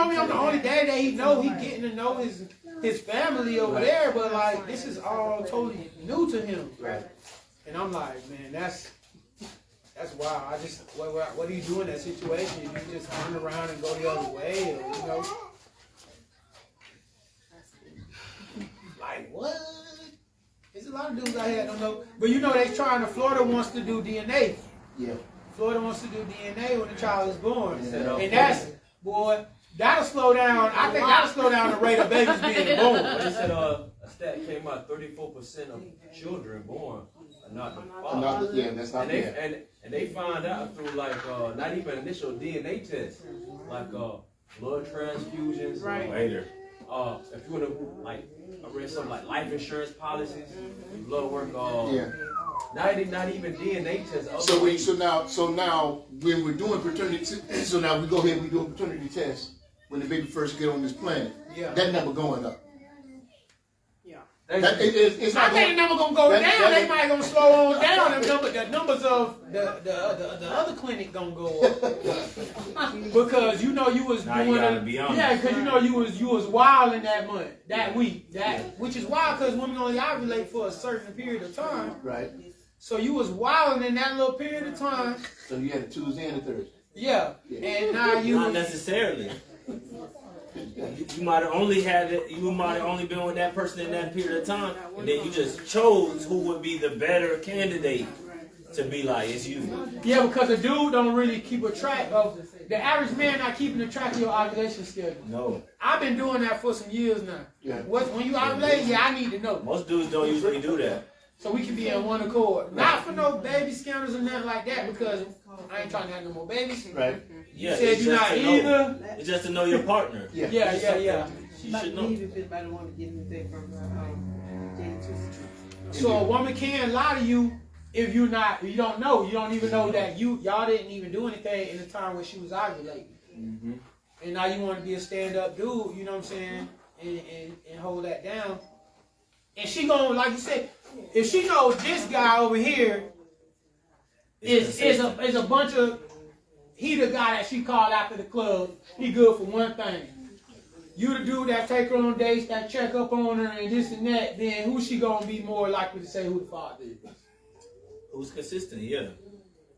know me, I'm the only dad that he know. He getting to know his family over there, but like this is all totally new to him. Right. And I'm like, man, that's wild. I just, what do you do in that situation? You just turn around and go the other way, or, you know? Like, what? There's a lot of dudes out here that don't know. But you know, Florida wants to do DNA. Yeah. Florida wants to do DNA when the child is born. Yeah. And that's, boy, that'll slow down. I think that'll slow down the rate of babies being born. They said a stat came out, 34% of children born are not the father. That's not fair. And they find out through like not even initial DNA tests, like blood transfusions. Right. Later. If you want to, like, I read something like life insurance policies, blood work. Not even DNA tests. So now when we're doing paternity, so now we go ahead and we do a paternity test when the baby first get on this planet. Yeah. That number going up. It's not the number gonna go down. They might gonna slow on down. The numbers of the other clinic gonna go up because you know you was doing it. Yeah, because you know you was wild in that month, that week, which is wild because women only ovulate for a certain period of time. Right. So you was wilding in that little period of time. So you had a Tuesday and a Thursday. Yeah. And now you not necessarily. You might have only had it. You might have only been with that person in that period of time, and then you just chose who would be the better candidate to be like it's you. Yeah, because a dude don't really keep a track of the average man. Not keeping a track of your ovulation schedule. No. I've been doing that for some years now. Yeah. When you ovulate, yeah, I need to know. Most dudes don't usually do that. So we can be in one accord. Not for no baby scandals or nothing like that, because I ain't trying to have no more babies. Right. Yeah, you said you're not either. It's just to know your partner. Yeah. She should know. So a woman can lie to you if you don't know. You don't even know that y'all didn't even do anything in the time when she was ovulating. Mm-hmm. And now you want to be a stand-up dude, you know what I'm saying, and hold that down. And she gonna, like you said, if she knows this guy over here is a bunch of, he the guy that she called after the club, he good for one thing. You the dude that take her on dates, that check up on her and this and that, then who's she gonna be more likely to say who the father is? Who's consistent, yeah.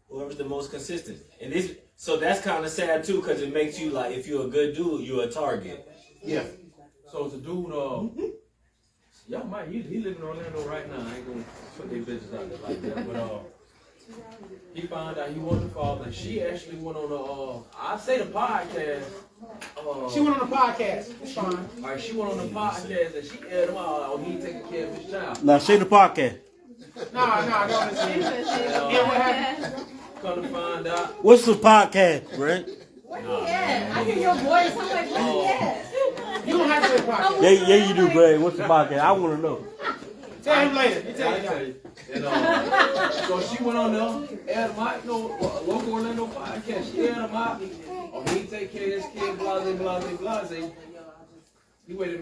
Whoever's the most consistent. And so that's kind of sad too, because it makes you like, if you're a good dude, you're a target. Yeah. So it's a dude, y'all might, he living in Orlando right now. I ain't gonna put their business out there like that, but he found out he wasn't the father. She actually went on the podcast. She went on the podcast. It's fine. All right, she went on the podcast and she aired him out. Oh, he ain't taking care of his child. Now say the podcast. No, don't listen. Yeah, what happened? Come to find out. What's the podcast, Brent? Where he at? I hear your voice. I'm like, where he at? You don't have to say the podcast. Yeah, you do, Brad. What's the podcast? I want to know. Tell him later. He tell you. And, so she went on there, aired him out, local Orlando podcast. She aired him out. Oh, he take care of his kid, blase. He waited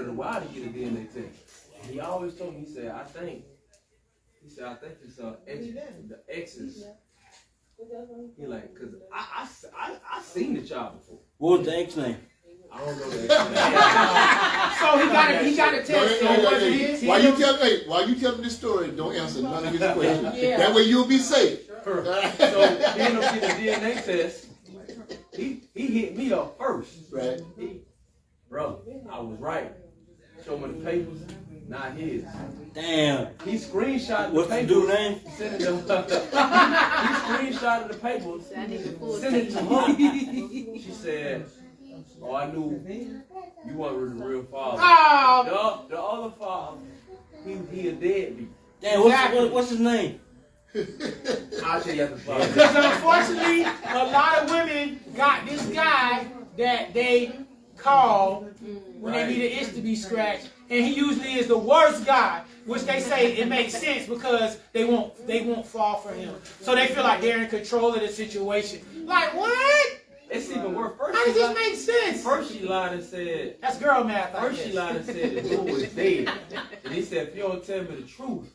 a while to get a DNA test. And he always told me, he said, I think it's the exes. He like, cause I seen the child before. What was the ex name? I don't know the So he got a test. So what it is? While you tell me this story, don't answer none of his questions. Yeah. That way you'll be safe. So he ended up getting a DNA test. He hit me up first. Right. Bro, I was right. Show me the papers, not his. Damn. He screenshotted What's the the papers. dude's name? Sent it to he screenshotted the papers. Sent it to her. She said, oh, I knew you weren't the real father. Oh. The other father, he a deadbeat. Damn, what's his name? I'll tell you after the father. Because unfortunately, a lot of women got this guy that they call when they need an itch to be scratched, and he usually is the worst guy, which they say it makes sense because they won't fall for him. So they feel like they're in control of the situation. Like, what? It's even worse. How does this make sense? First she lied and said, that's girl math. First she lied and said the dude was dead. And he said, if you don't tell me the truth,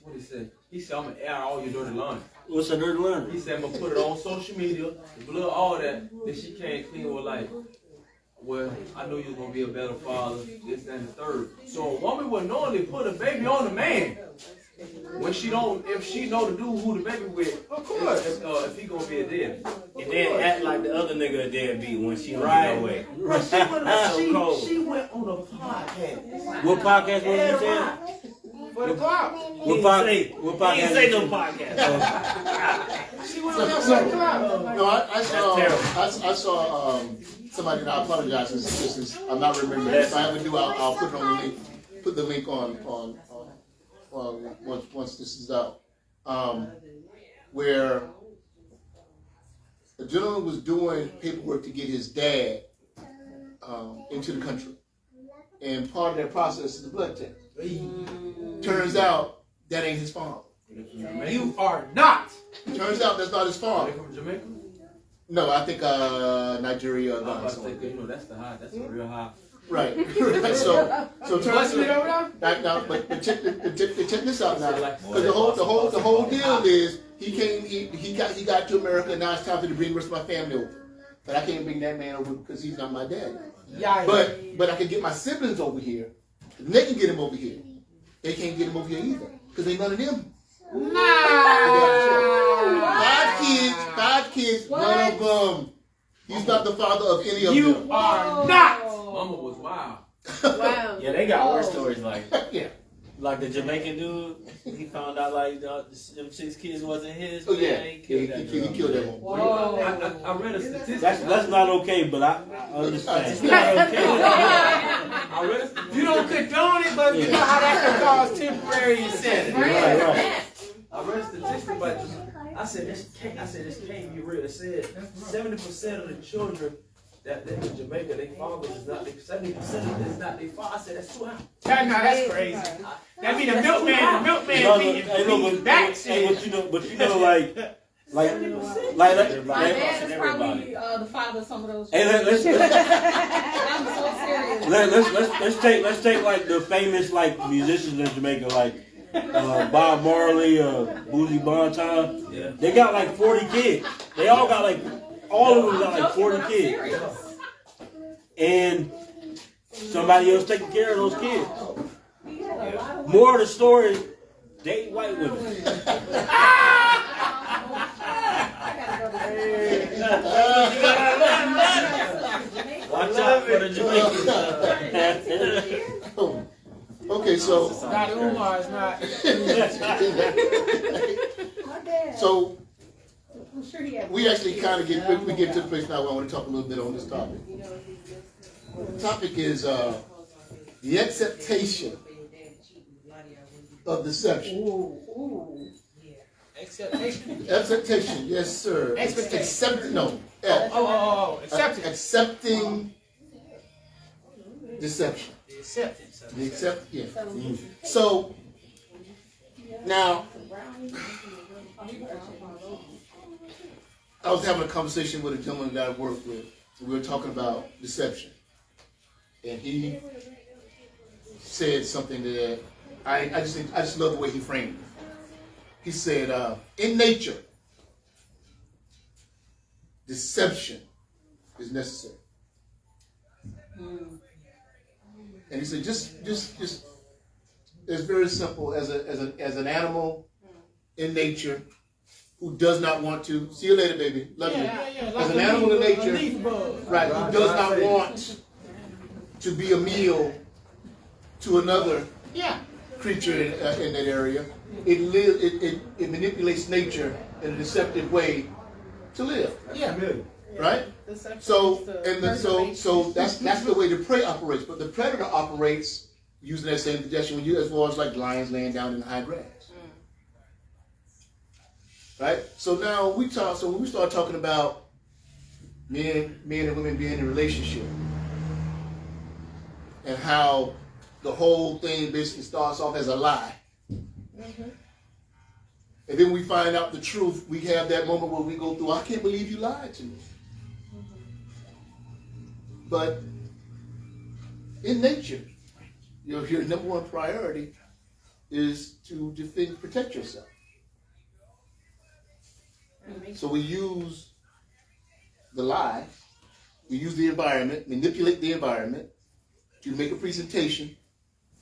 what he said. He said, I'm gonna air all your dirty laundry. What's a dirty laundry? He said, I'm gonna put it on social media, blood, all that. Then she came clean with like, well, I knew you was gonna be a better father, this, that, and the third. So a woman would normally put a baby on the man. When she don't, if she know the dude who the baby with, Of course. if he gonna be a dead. And then act like the other nigga a deadbeat when she don't Right. get no way. But She went on a podcast. What podcast was you saying? For the clout. What He podcast? didn't What podcast? He didn't say no podcast. She went on there for the clout. No, I saw That's I saw somebody, and I apologize since I'm not remembering. If I ever do, I'll put it on the link. Put the link on once this is out. Where a gentleman was doing paperwork to get his dad into the country, and part of that process is the blood test. Turns out that ain't his father. You are not. Turns out that's not his father. From Jamaica? No, I think Nigeria or I'm Ghana. about to somewhere. say, you know, that's the real high. Right. So turns Busting it out. over Now, but check this out now. Because the whole deal is he got to America, and now it's time for me to bring the rest of my family over. But I can't bring that man over because he's not my dad. Yeah. But I can get my siblings over here, and they can get him over here. They can't get him over here either because ain't none of them. Five kids, none of them. He's not the father of any of You them. are not. Mama was wild. Wow. Yeah, they got worse stories like Yeah. the Jamaican dude. He found out like them 6 kids wasn't his. Oh yeah. Man, he He killed that girl. killed that one. I read a statistic. That's not okay, but I understand. It's not okay. I read a statistic. You don't condone it, but you know how that can cause temporary insanity. Right. I read a statistic, but I said this can't be real. It said 70% of the children that live in Jamaica, their fathers is not. 70% of it is not their father. I said that's too high. That's crazy. That mean the milkman beating back shit. But you know, like My dad is probably the father of some of those. Hey, let's I'm so serious. let's take like the famous like musicians in Jamaica, like Bob Marley, Boozy Bonton. Yeah. They got like 40 kids. They all got like all of them got like 40 kids, Serious. and somebody else taking care of those kids. More of the story, date white women. Watch out for the Jamaicans. Okay, so Not Umar is not. so I'm sure he had. we actually kind of get to the place now where I want to talk a little bit on this topic. The topic is the acceptation of deception. Acceptation. Acceptation, yes, sir. Expectation. Accepting. Acceptance. Accepting deception. Acceptance. Yeah. So now, I was having a conversation with a gentleman that I work with. We were talking about deception, and he said something that I just love the way he framed it. He said, in nature, deception is necessary. And he said, just it's very simple. As an animal in nature who does not want to. See you later, baby. Love you. As an animal in nature, right? Who does not want to be a meal to another creature in that area. It manipulates nature in a deceptive way to live. Yeah. Right? So that's the way the prey operates. But the predator operates using that same suggestion as far as like lions laying down in the high grass. Right? So now when we start talking about men and women being in a relationship and how the whole thing basically starts off as a lie. And then we find out the truth. We have that moment where we go through, I can't believe you lied to me. But in nature, your number one priority is to defend, protect yourself. So we use the lie, we use the environment, manipulate the environment to make a presentation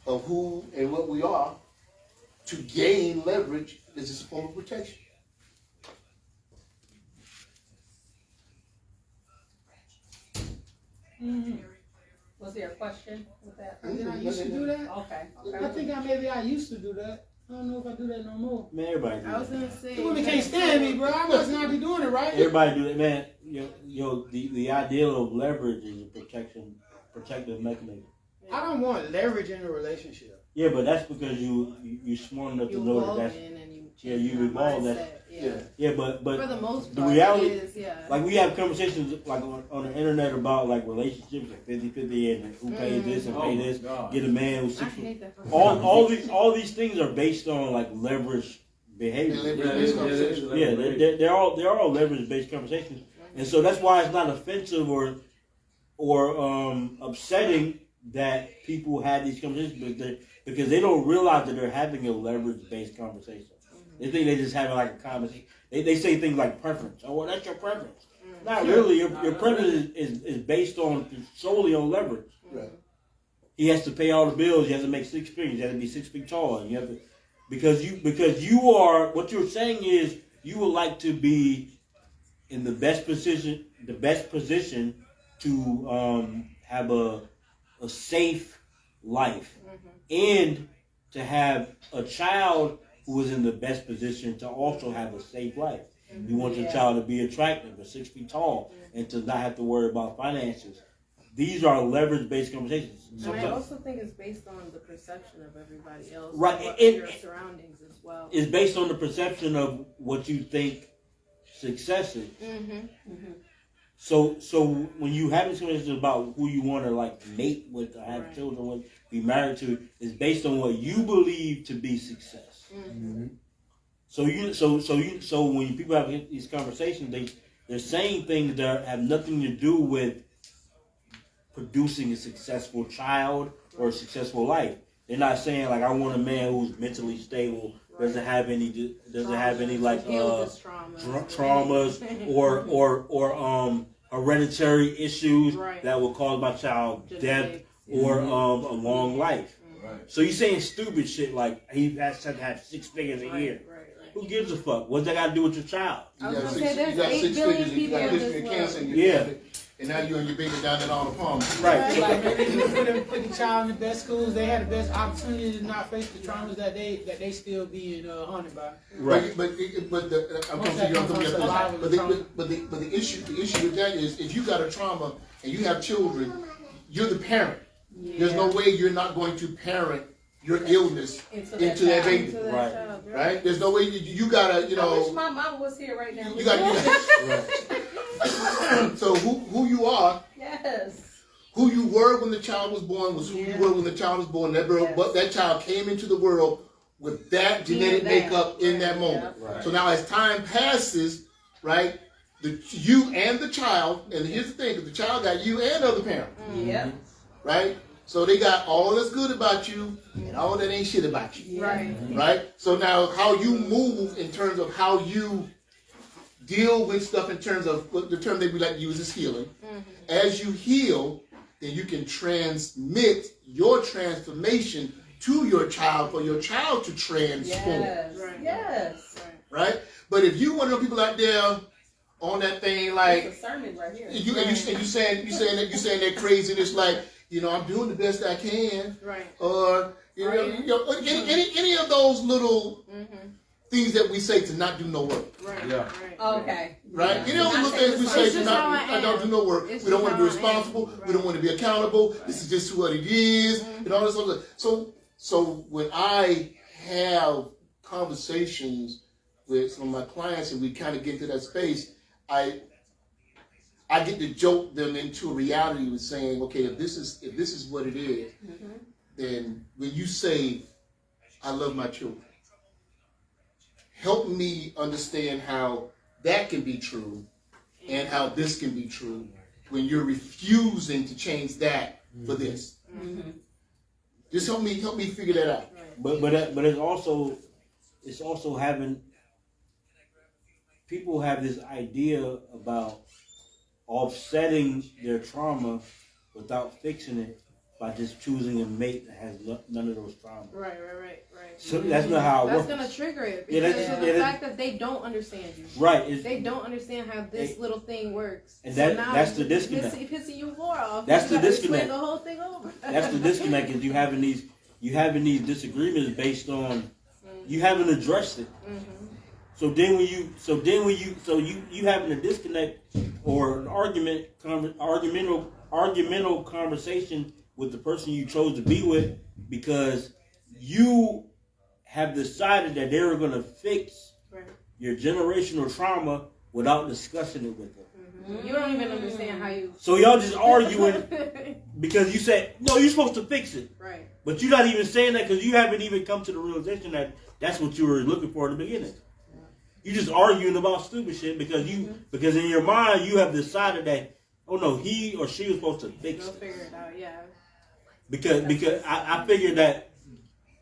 of who and what we are to gain leverage as a form of protection. Mm-hmm. Was there a question with that? I used to do that. Okay. I think I used to do that. I don't know if I do that no more. Man, everybody do I was that. gonna say. The women can't stand me, bro. I must not be doing it right. Everybody do that, man. The ideal of leverage is a protective mechanism. I don't want leverage in a relationship. Yeah, but that's because you smart enough to know that that's you evolve that. Yeah, but for the most the part, reality it is, like we have conversations like on the internet about like relationships like 50-50 and who pays this and pay this, get a man who's I 60. hate that. All these things are based on like leverage behavior. Yeah, they're all leverage based conversations, and so that's why it's not offensive or upsetting that people have these conversations because they don't realize that they're having a leverage based conversation. They think they just having like a conversation. They say things like preference. Oh, well, that's your preference. Not really. Your preference is based solely on leverage. Right. He has to pay all the bills. He has to make 6 figures. He has to be 6 feet tall. And you have to because you are what you're saying is you would like to be in the best position to have a safe life and to have a child who is in the best position to also have a safe life. You want your child to be attractive, 6 feet tall, and to not have to worry about finances. These are leverage-based conversations. And I also think it's based on the perception of everybody else, right? And your surroundings as well. It's based on the perception of what you think success is. So when you have these conversations about who you want to like mate with, or have children with, be married to, is based on what you believe to be success. So when people have these conversations, they're saying things that have nothing to do with producing a successful child or a successful life. They're not saying like I want a man who's mentally stable, doesn't have any like traumas or hereditary issues that will cause my child death or a long life. So you're saying stupid shit like he has to have 6 figures a year. Who gives a fuck? What's that got to do with your child? I was gonna say there's 8 billion people you got in history of this cancer world. in your family, and now you and your baby down in all the palms. Right. Like maybe they put the child in the best schools. They had the best opportunity to not face the traumas that they still being haunted by. Right. But the issue with that is if you got a trauma and you have children, you're the parent. There's no way you're not going to parent your illness into that baby. Right? There's no way you gotta, I wish my mom was here right now. You gotta So who you are, who you were when the child was born was who you were when the child was born. But that child came into the world with that genetic makeup in that moment. Right. So now as time passes, right, you and the child, and here's the thing, the child got you and other parent. Right? So they got all that's good about you and all that ain't shit about you. Right? So now how you move in terms of how you deal with stuff in terms of what the term they like to use is healing. As you heal, then you can transmit your transformation to your child for your child to transform. Right? But if you one of those people out there on that thing like it's a sermon right here. You saying that craziness like, I'm doing the best I can. Or any of those little things that we say to not do no work. Okay. Right? Any of those little things we say to not don't do no work. We don't want to be responsible. We don't want to be accountable. This is just what it is. And all this other stuff. So when I have conversations with some of my clients and we kind of get into that space, I get to jolt them into a reality with saying, okay, if this is what it is, then when you say, I love my children, help me understand how that can be true and how this can be true when you're refusing to change that for this. Just help me figure that out. But it's also having people have this idea about offsetting their trauma without fixing it by just choosing a mate that has none of those traumas. Right. So that's not how it works. That's gonna trigger it Yeah, because of the fact that they don't understand you. Right. They don't understand how this little thing works. And so that's the disconnect. Pissing you more off. That's the disconnect. The whole thing over. That's the disconnect is you having these disagreements based on you haven't addressed it. Mm-hmm. So you having a disconnect or an argumental conversation with the person you chose to be with because you have decided that they were going to fix your generational trauma without discussing it with them. Mm-hmm. You don't even understand how you. So y'all just arguing because you said, no, you're supposed to fix it. Right. But you're not even saying that because you haven't even come to the realization that that's what you were looking for in the beginning. You just arguing about stupid shit because in your mind you have decided that, oh no, he or she was supposed to fix it. Figure it out, yeah. Because I figured that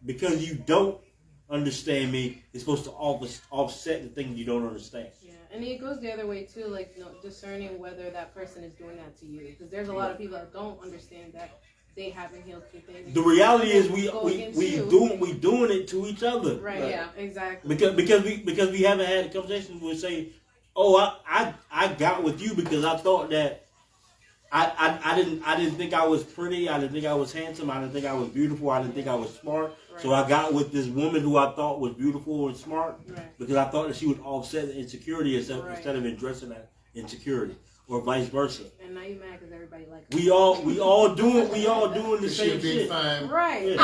because you don't understand me, it's supposed to offset the things you don't understand. Yeah, and it goes the other way too, like discerning whether that person is doing that to you. Because there's a lot of people that don't understand that they haven't healed through things. The reality is we doing it to each other. Right. Yeah. Exactly. Because we haven't had a conversation where we say, oh, I got with you because I thought that I didn't think I was pretty, I didn't think I was handsome, I didn't think I was beautiful, I didn't think I was smart. Right. So I got with this woman who I thought was beautiful and smart because I thought that she would offset the insecurity instead of addressing that insecurity. Or vice versa. And now you mad because everybody like we all doing the same shit. Fine. Right. Yeah.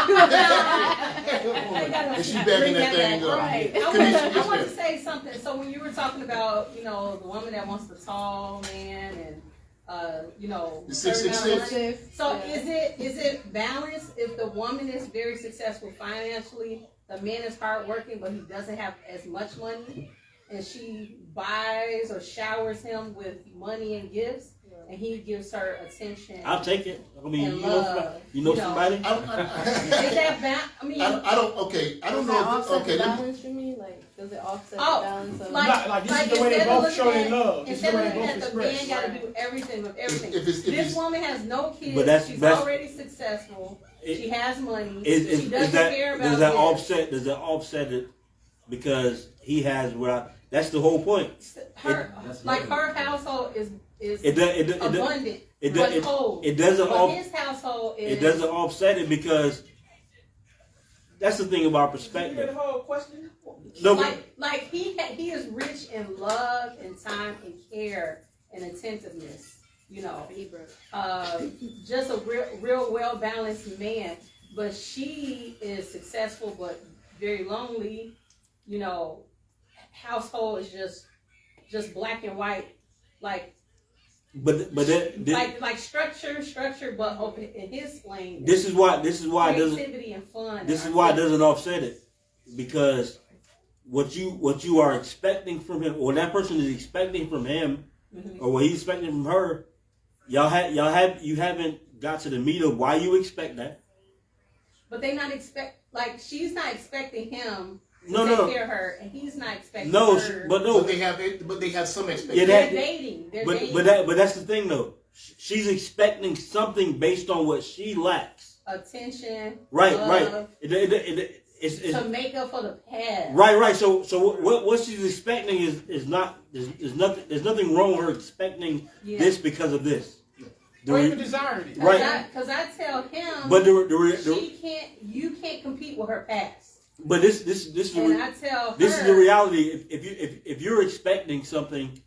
And she backing that thing up. Right. I want to say something. So when you were talking about, the woman that wants the tall man and the 666. So is it balanced if the woman is very successful financially, the man is hardworking, but he doesn't have as much money? And she buys or showers him with money and gifts, and he gives her attention. I'll take it. I mean, and love. You know somebody? Is that I don't know. Okay, balance, you mean? Like, does it offset the balance of like this is the way they both show their love. This is the way they both express. The man got to do everything with everything. This woman has no kids. But she's already successful. She has money. She doesn't care about Does that offset it because he has that's the whole point. Her household is abundant. It doesn't. But his household is. It doesn't offset it because that's the thing about perspective. Did you hear the whole question? No, like he is rich in love and time and care and attentiveness. Just a real well balanced man. But she is successful but very lonely. Household is just black and white, like structure, but open in his lane. This is why it doesn't. Creativity and fun. This is why it doesn't offset it, because what you are expecting from him, or that person is expecting from him, or what he's expecting from her, you haven't got to the meat of why you expect that. But they not she's not expecting him. No. Take care of her, and he's not expecting her. But they have some expectations. Yeah, they're dating. But that's the thing though. She's expecting something based on what she lacks. Attention. Right. It's to make up for the past. Right. So what she's expecting is not. There's nothing wrong with her expecting this because of this. Or even desiring it. Right. Because I tell him. But you can't compete with her past. But this is the reality. If you're expecting something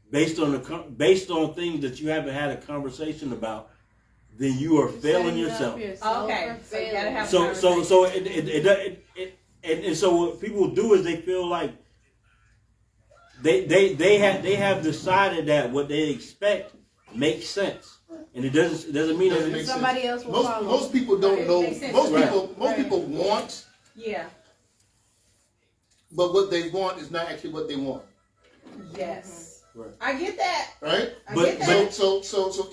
based on things that you haven't had a conversation about, then you are failing yourself. Okay, so you gotta have. So what people do is they feel like they have decided that what they expect makes sense. And it doesn't mean that somebody else will follow. Most people don't know. Most people want. Yeah. But what they want is not actually what they want. Yes. Right. I get that. Right? I get that. So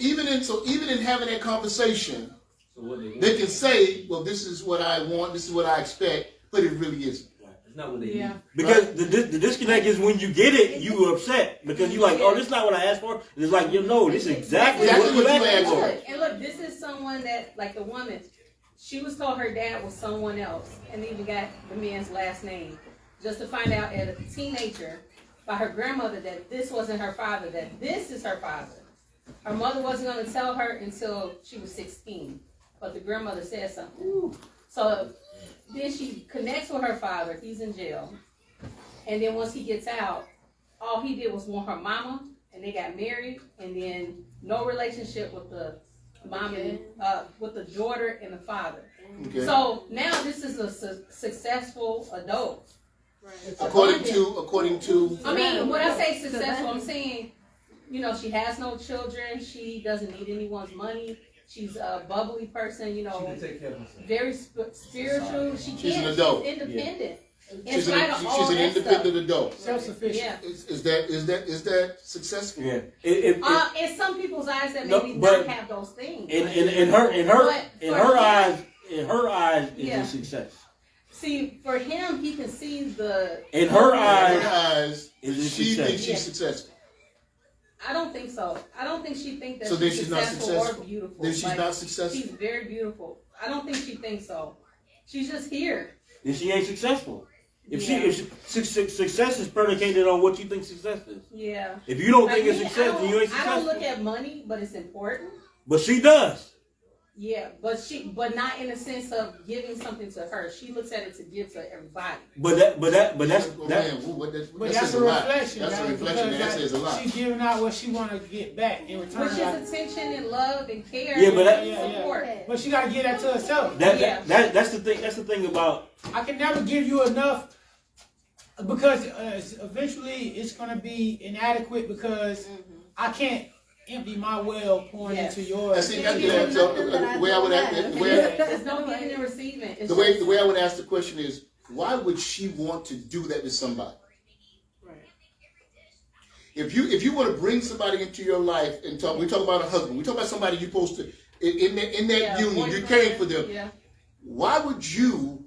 even in having that conversation, So what they want. They can say, well, this is what I want, this is what I expect, but it really isn't. It's not what they Yeah. need. Because the disconnect is when you get it, you upset because you like, oh, this is not what I asked for. It's like, you know, this is exactly Exactly what you what you asked asked for. for. And look, this is someone that, like the woman, she was told her dad was someone else, and even got the man's last name, just to find out as a teenager by her grandmother that this wasn't her father, that this is her father. Her mother wasn't going to tell her until she was 16, but the grandmother said something. So then she connects with her father. He's in jail. And then once he gets out, all he did was want her mama, and they got married, and then no relationship with the mom and with the daughter and the father. Okay. So now this is a successful adult. Right. According to I mean, when I say successful, I'm saying, you know, she has no children. She doesn't need anyone's money. She's a bubbly person, you She know, can take care of herself. very spiritual. She's an adult. She's independent. In she's spite of all an that independent stuff. adult. Self-sufficient. Yeah. Is that successful? Yeah. In some people's eyes, that No, maybe but not have those things. In her eyes, it's Yeah. a success. See, for him, he can see the. In her In eyes, her eyes, is it she success? thinks she's Yeah. successful. I don't think so. I don't think she thinks that So then she's she's not successful successful. or beautiful. Then she's Like, not successful. She's very beautiful. I don't think she thinks so. She's just here. Then she ain't successful. If Yeah. success is predicated on what you think success is. Yeah. If you don't Like think it's me, success, then you ain't I successful. don't look at money, but it's important. But she does. Yeah, but not in the sense of giving something to her. She looks at it to give to everybody. But that's Well, that. man, But that that's says a a lot. reflection. That's a right? reflection, and that Because, says a lot. She's giving out what she want to get back in return. Which is like- attention and love and care Yeah, but that- and support. But she got to get that to herself. Yeah. That's the thing. That's the thing about. I can never give you enough because eventually it's going to be inadequate because I can't empty my well pouring Yes. into yours. I think the way I would ask, There's no giving and receiving. It's the way I would ask the question is, why would she want to do that to somebody? Right. If you want to bring somebody into your life and we talk about a husband, we talk about somebody you're supposed to in that union, you're caring for them. Yeah. Why would you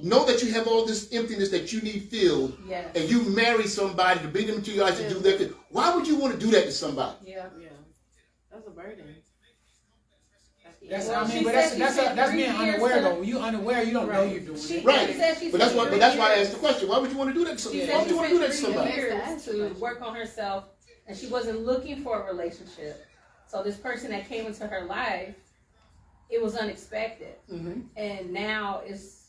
know that you have all this emptiness that you need filled, Yes. and you marry somebody to bring them into your life to do that? Why would you want to do that to somebody? Yeah. Yeah. That's a burden. That's Well, I mean, she but said- that's she said being 3 years unaware to- though. When you unaware, you don't know Right. you're doing She- it. Right. She said she But that's spent why. 3 But that's why I years. asked the question. Why would you want to do that to She somebody? said Why would she you want to do that to spent 3 somebody? years to work on herself, and she wasn't looking for a relationship. So this person that came into her life, it was unexpected, Mm-hmm. and now it's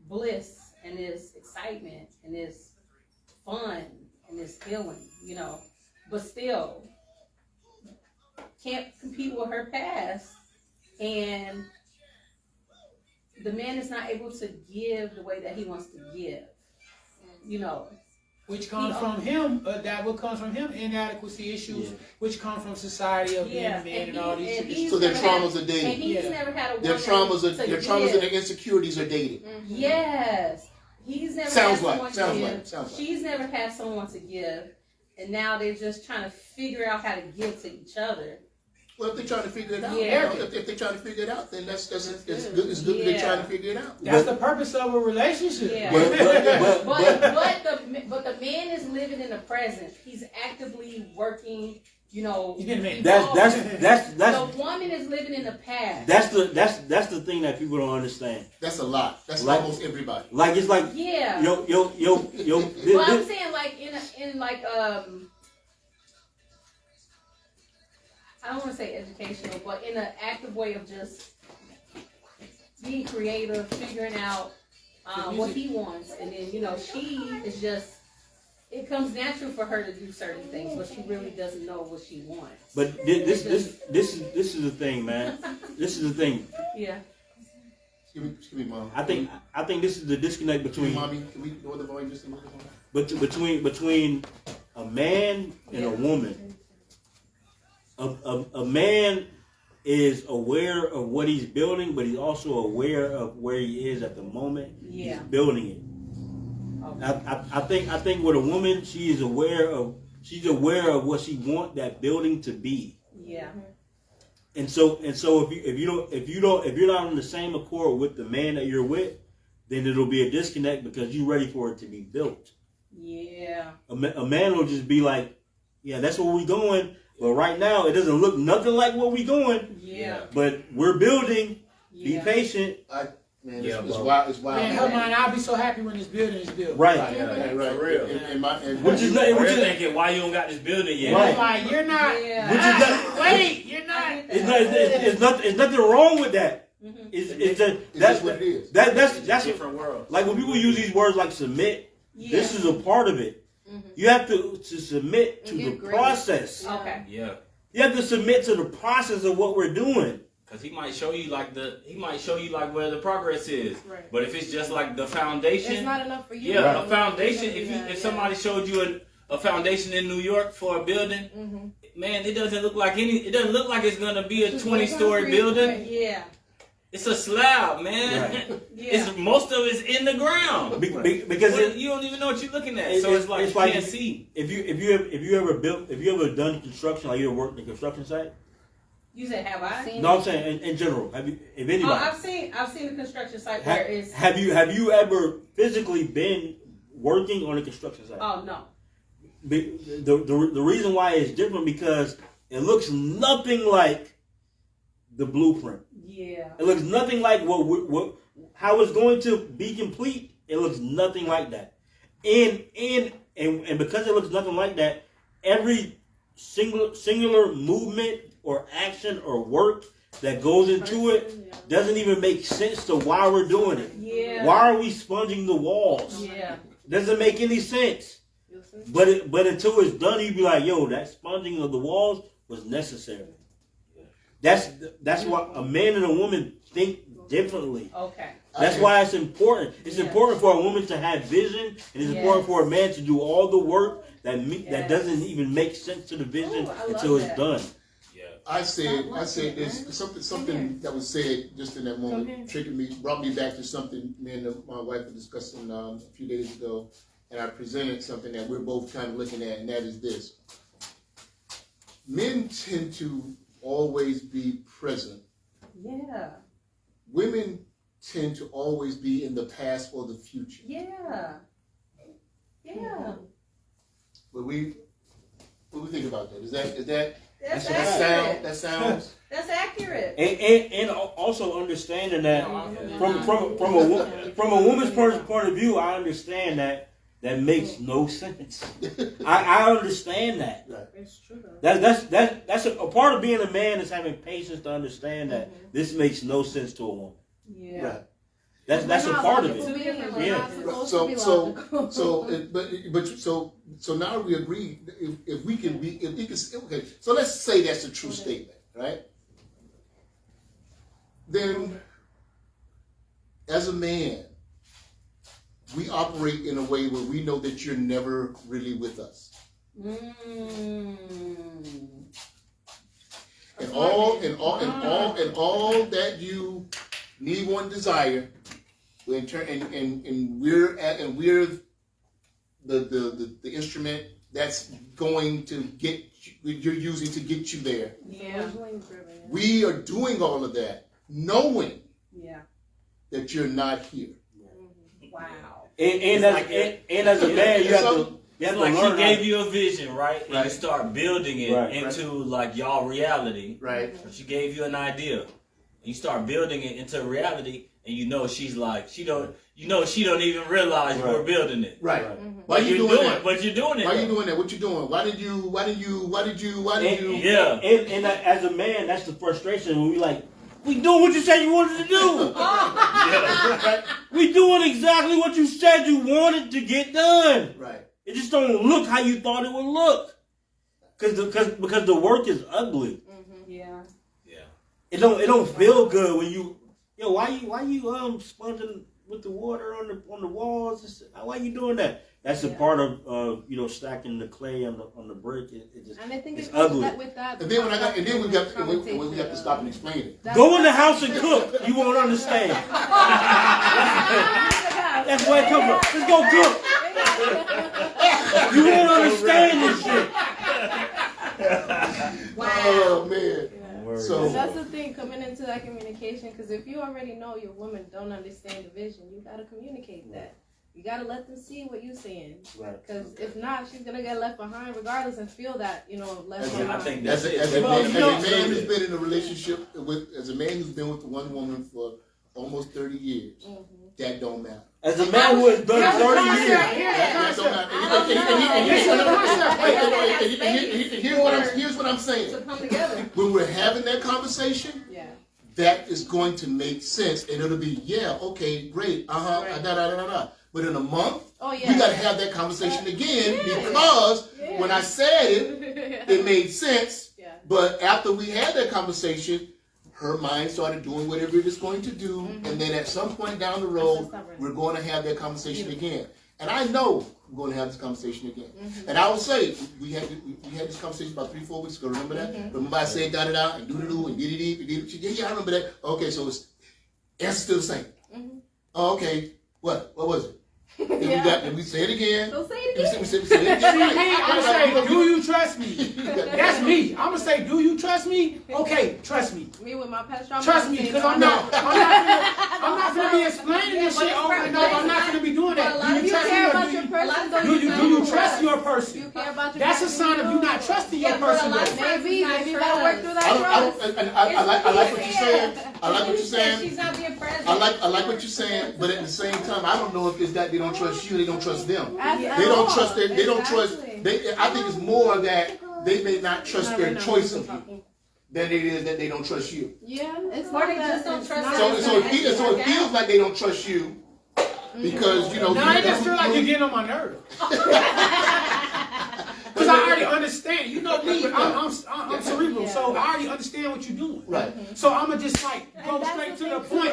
bliss and it's excitement and it's fun and it's healing, you know. But still, can't compete with her past, and the man is not able to give the way that he wants to give, you know. Which comes from him, that what comes from him, inadequacy issues, which come from society of being a man and all these things. So their traumas are dated. And he's Yeah. never had a Their woman traumas to and give. their insecurities are dated. Yes. He's never Sounds had like- someone sounds to like- give. sounds like. She's never had someone to give. And now they're just trying to figure out how to give to each other. Well, if they're trying to figure it out, Yeah. you know, if they're trying to figure it out, then it's good. It's good. good that they're Yeah. trying to figure it out. That's the purpose of a relationship. Yeah. But the man is living in the present. He's actively working, you know. He's been made. That's The woman is living in the past. that's the thing that people don't understand. That's a lot. That's Like- almost everybody. Like it's like Yeah. yo. But I'm saying like in like I don't want to say educational, but in an active way of just being creative, figuring out what he wants, and then you know she is just. It comes natural for her to do certain things, but she really doesn't know what she wants. But this is the thing, man. This is the thing. Yeah. Excuse me, mom. I think this is the disconnect between Mommy, can we lower the volume just a little bit? between a man and a woman. A man is aware of what he's building, but he's also aware of where he is at the moment he's building it. Okay. I think with a woman, she's aware of what she wants that building to be. Yeah. And so if you're not on the same accord with the man that you're with, then it'll be a disconnect because you're ready for it to be built. Yeah. A man will just be like, yeah, that's where we're going. But right now, it doesn't look nothing like where we're going. Yeah. But we're building. Yeah. Be patient. It's wild. It's wild. Man, Hermione, I'll be so happy when this building is built. Right. Right. For real. Which is not, We're thinking, why you don't got this building yet? Right. Like, you're not. Yeah. Which is not, Wait, you're not. it's nothing wrong with that. Mhm. It's just That's what it is. That's different world. like when people use these words like submit. Yeah. This is a part of it. Mhm. You have to submit to And the get grace. process. Okay. Yeah. You have to submit to the process of what we're doing. Cause he might show you like where the progress is. Right. But if it's just like the foundation, It's not enough for you. yeah, Right. a foundation. If somebody showed you a foundation in New York for a building, Mm-hmm. man, it doesn't look like it's gonna be a Just 20-story concrete, building. right. Yeah. It's a slab, man. Right. Yeah. It's most of it's in the ground. Because You don't even know what you're looking at. It's- So it's like it's you like- can't see. if you ever done construction, like you ever worked in a construction site? You said, have I? Seen No, I'm saying in general. Have you? If anybody, I've seen the construction site where it's. have you ever physically been working on a construction site? Oh no. The reason why it's different because it looks nothing like the blueprint. Yeah. It looks nothing like how it's going to be complete. It looks nothing like that, and because it looks nothing like that, every singular movement or action or work that goes into it doesn't even make sense to why we're doing it. Yeah. Why are we sponging the walls? Yeah. Doesn't make any sense. But until it's done, you be like, yo, that sponging of the walls was necessary. That's why a man and a woman think differently. Okay. That's why it's important. It's important for a woman to have vision, and it's important for a man to do all the work that doesn't even make sense to the vision until it's done. I said this something that was said just in that moment brought me back to something me and my wife were discussing a few days ago, and I presented something that we're both kind of looking at, and that is this: men tend to always be present. Yeah. Women tend to always be in the past or the future. Yeah. Yeah. What we think about that? Is that That's that accurate. sounds That's accurate. And also understanding that from a woman's point of view, I understand that makes no sense. I understand that. It's true. That's a part of being a man is having patience to understand that this makes no sense to a woman. Yeah. right. That's a part of it. Yeah. So now we agree if we can okay. So let's say that's a true statement, right? Then, as a man, we operate in a way where we know that you're never really with us, and all that you need, want, desire. In turn, and we're the instrument that's going to you're using to get you there. Yeah. We are doing all of that, knowing Yeah. that you're not here. Wow. And as a man, you have to It's like learn she gave you a vision, right? And Right. you start building it Right. into like y'all reality. Right. She gave you an idea. And you start building it into reality, and you know she's like she don't even realize Right. we're building it. Right. But you doing that? But you're doing it. Why though. you doing that? What you doing? Why did you? Yeah. And as a man, that's the frustration when we like, we doing what you said you wanted to do. We doing exactly what you said you wanted to get done. Right. It just don't look how you thought it would look. Because the work is ugly. Yeah. It don't feel good when you why you sponging with the water on the walls? Why you doing that? That's a part of stacking the clay on the brick. And I think it's it goes ugly. with that. And then we have to stop and explain it. Go in the house and cook. You won't understand. That's where it comes from. Let's go cook. You won't understand this shit. Oh man. Word. So That's the thing, coming into that communication, because if you already know your woman don't understand the vision, you got to communicate that. You got to let them see what you're saying. Right. Because if not, she's going to get left behind regardless and feel that, left As a- behind. I think as that's a, it. as a Well, man, you know- as a man who's been in a relationship with, as a man who's been with one woman for almost 30 years, that don't matter. As a man who has done 30 years. That don't matter. Here's what I'm saying. To come together. When we're having that conversation, Yeah. that is going to make sense, and it'll be, yeah, okay, great, Right. da. But in a month, Oh, yeah. we got to have that conversation again because when I said it, it made sense. Yeah. But after we had that conversation, her mind started doing whatever it is going to do, and then at some point down the road, we're going to have that conversation again. And I know we're going to have this conversation again. And I will say, we had this conversation about 3-4 weeks ago. Remember that? Remember I said da-da-da and do-do-do and dee-dee-dee. Yeah, I remember that. Okay, so it's answer still the same. Oh, okay. What was it? Did we say it again? So say it again. We said it again. See, me, I'm gonna say, do you trust me? That's me. I'm gonna say, do you trust me? Okay, trust me. Me with my pet shop. Trust me, because I'm not gonna be explaining this shit over and over. I'm not gonna be doing that. Do If you you trust care me about or your do person, you trust your You person? care about your That's a person, sign of you not trusting your Yeah, but a person. lot of though. times Maybe it's not you gotta work through trust. that trust. I like what you're saying. I like what you're saying. She's not being present. I like what you're saying, but at the same time, I don't know if it's that they don't trust you, they don't trust them. At They all. don't trust their, they don't trust. Exactly. I think it's more that they may not trust their choice of you than it is that they don't trust you. Yeah, it's Or not they that just don't it's trust not them. So that- it feels like they don't trust you because No, I just feel like you're getting on my nerves. Because I already understand. You know me, I'm cerebral, so I already understand what you're doing. Right. So I'm gonna just like go straight to the point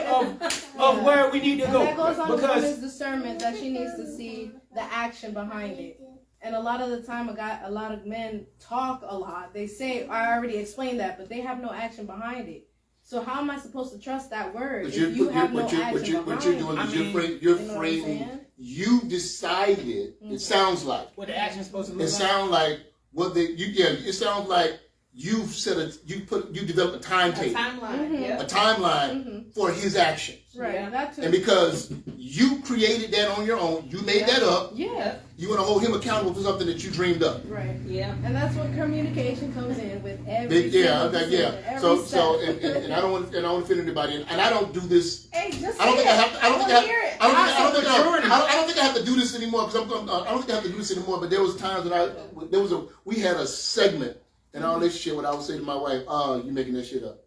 of where we need to And go. that goes on to Because women's discernment that she needs to see the action behind it. And a lot of the time, a lot of men talk a lot. They say, I already explained that, but they have no action behind it. So how am I supposed to trust that word But if you have no what action you're behind doing it? is I mean, you're you know what I'm framing. saying? You decided. It sounds like. what the action's supposed to look It like. sounds like what they. It sounds like you developed a A timetable, timeline. Yeah. a timeline for his actions. Right, Yeah. that too. And because you created that on your own, you made that up. Yeah, You want to hold him accountable for something that you dreamed up. right. Yeah. And that's what communication comes in with every Yeah, single okay, yeah. decision, every So step. and I don't want to offend anybody, and I don't do this. Hey, just I don't think I have. I don't think I have. hear it. I don't think I have to do this anymore because I don't think I have to do this anymore. But there was times that we had a segment in our relationship where I would say to my wife, "Oh, you making that shit up,"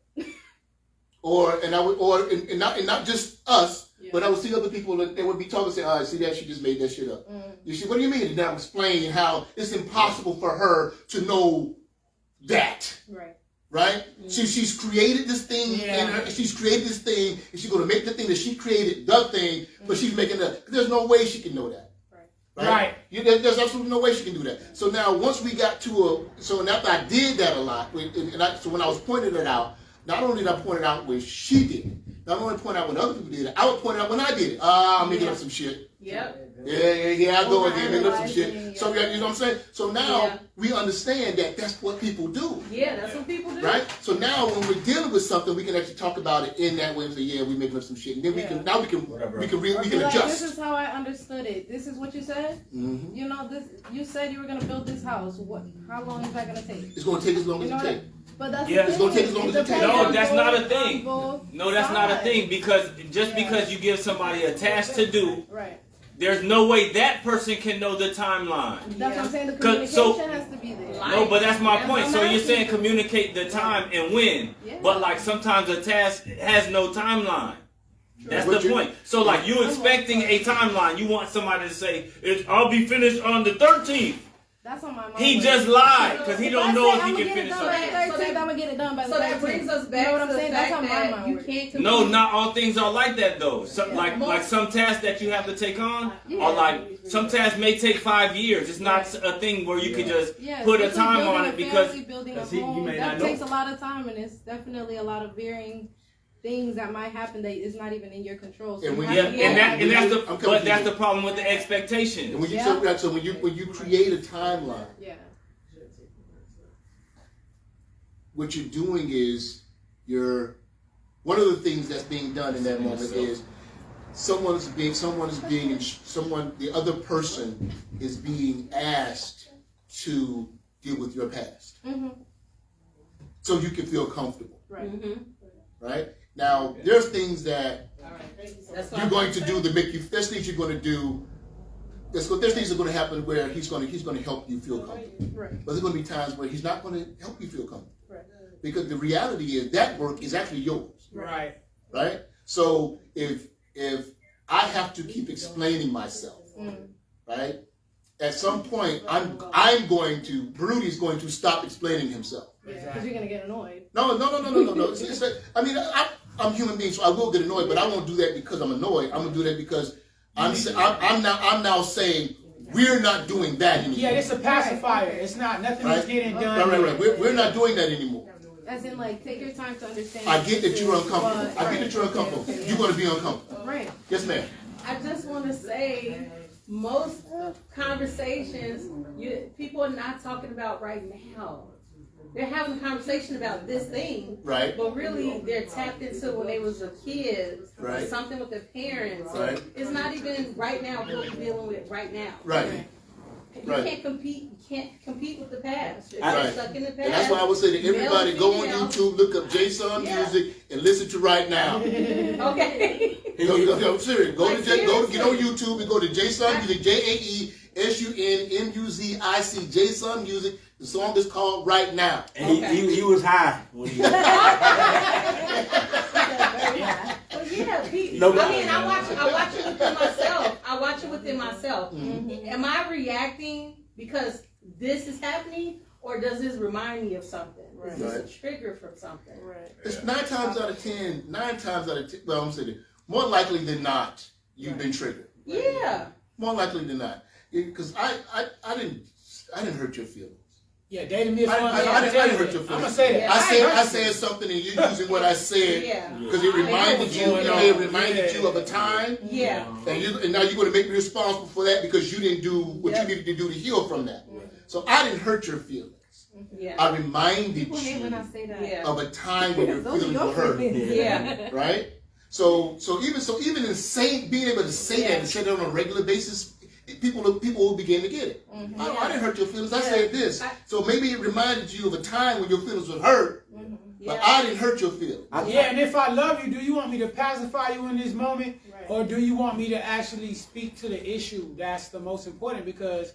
and not just us, but I would see other people that they would be talking, say, "Oh, see that she just made that shit up." You see, what do you mean? And now explain how it's impossible for her to know that. Right. Right? She's created this thing in her. She's created this thing, and she's going to make the thing that she created the thing, but she's making that. There's no way she can know that. Right. There's absolutely no way she can do that. So now, once we got to and after I did that a lot, so when I was pointing it out, not only did I point it out when she did it, not only point out when other people did it, I would point it out when I did it. I'm making up some shit. Yep. Yeah, I go again, making up some shit. So, you know what I'm saying? So now, Yeah. we understand that that's what people do. Yeah, that's what people do. Right? So now when we're dealing with something, we can actually talk about it in that way and say, yeah, we're making up some shit. And then we can Like, adjust. this is how I understood it. This is what you said. Mm-hmm. You know, you said you were gonna build this house. How long is that gonna take? It's going to take as long as it takes. But that's Yeah. the It's gonna thing. take as long as it takes. depends No, on that's both- not a on thing. both No, that's not a sides. thing because because you give somebody a task to do, Right. there's no way that person can know the timeline. That's what I'm saying. The 'Cause- communication has to be there. No, but that's my point. So I'm you're saying asking. communicate the time and when, Yeah. but like sometimes a task has no timeline. That's But the you- point. So like you expecting a timeline, you want somebody to say, "I'll be finished on the 13th." That's on my mind. He just lied because he If don't I know say if he I'ma can get it finish done by something. the 13th, I'm gonna get it done by the So 13th. that brings us back You know what I'm to the saying? That's fact on my that mind. you with it. can't No, compete. not all things are like that though. Some, like some tasks that you have to take on are like some tasks may take 5 years. It's not a thing where you could just put a especially time building on a it because family, building a Cause you home, may that not takes know. a lot of time, and it's definitely a lot of varying things that might happen that is not even in your control. So And you when have you- to- and that's the I'm but that's confused. the problem with the expectation. And when you Yeah. so when you create a timeline, yeah. what you're doing is one of the things that's being done in that moment is the other person is being asked to deal with your past. Mm-hmm. So you can feel comfortable. Right. Mm-hmm. Right? Now, there's things that you're going to do to make you, there's things you're going to do, there's things that are going to happen where he's going to help you feel comfortable. Right. But there's going to be times where he's not going to help you feel comfortable. Right. Because the reality is that work is actually yours. Right. Right? So if I have to keep explaining myself, right? At some point, Barudi's going to stop explaining himself. Because you're gonna get annoyed. No. It's like, I mean, I'm a human being, so I will get annoyed, but I won't do that because I'm annoyed. I'm gonna do that because I'm now saying we're not doing that anymore. Yeah, it's a pacifier. It's not nothing is getting done. Right. We're not doing that anymore. As in, like, take your time to understand. I get that you're uncomfortable. You're going to be uncomfortable. Right. Yes, ma'am. I just want to say, most conversations, people are not talking about right now. They're having a conversation about this thing, right? But really, they're tapped into when they was a kid, right? Something with their parents. Right. It's not even right now what we're dealing with right now. Right. You can't compete. You can't compete with the past. You're right. stuck in the past. And that's why I would say to everybody, go on YouTube, look up J-Son Music, and listen to Right Now. Okay. I'm serious. Go to get on YouTube and go to J-Son Music, JAESUNMUZIC, J-Son Music. The song is called Right Now. And he was high when he. Well, yeah, I mean, I watch it within myself. I watch it within myself. Mm-hmm. Am I reacting because this is happening, or does this remind me of something? Right. Is this a trigger from something? Right. It's 9 times out of 10. Well, I'm saying more likely than not, you've been triggered. Yeah. More likely than not, because I didn't hurt your feelings. Yeah, dating me is I didn't hurt your feelings. I'm gonna say that. I said something and you're using what I said because it reminded you. It reminded you of a time. Yeah. And now you're going to make me responsible for that because you didn't do what you needed to do to heal from that. So I didn't hurt your feelings. Yeah. I reminded you when I say that. of a time when your feelings were hurt. Yeah. Right. So even in being able to say that and say that on a regular basis. People will begin to get it. Mm-hmm. I didn't hurt your feelings. I said this. So maybe it reminded you of a time when your feelings were hurt, but I didn't hurt your feelings. Yeah, and if I love you, do you want me to pacify you in this moment? Right. Or do you want me to actually speak to the issue? That's the most important, because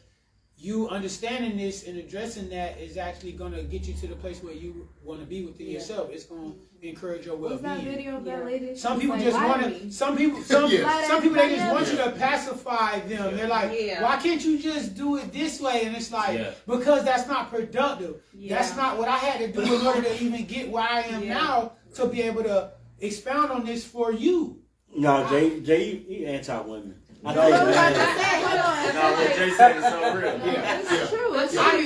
you understanding this and addressing that is actually going to get you to the place where you want to be within yourself. It's going to encourage your well-being. What's that video of that lady? Some people just want to. Some people they just want you to pacify them. They're like, why can't you just do it this way? And it's like, because that's not productive. That's not what I had to do in order to even get where I am now to be able to expound on this for you. No, Jay, you anti-women. What Jay said is so real. It's true.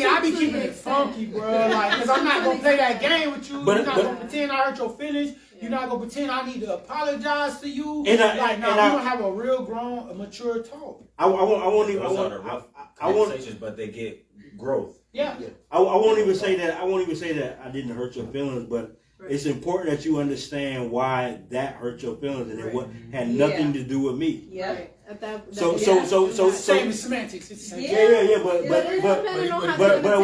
I be keeping it funky, bro. Like, because I'm not going to play that game with you. You're not going to pretend I hurt your feelings. You're not going to pretend I need to apologize to you. We're going to have a real grown, mature talk. I won't even. Those are the rough conversations, but they get growth. Yeah. I won't even say that. I I didn't hurt your feelings, but it's important that you understand why that hurt your feelings, and it had nothing to do with me. Yeah. So same as semantics. It's the same. But what I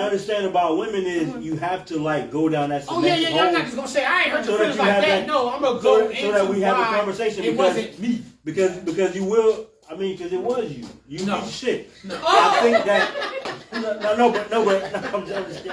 understand about women is you have to like go down that semantic hole. I'm not just gonna say I ain't hurt your feelings like that. No, I'm gonna go into so that we have a conversation. It wasn't me because you will. I mean, because it was you. You piece of shit. No. I think that. No, but I'm just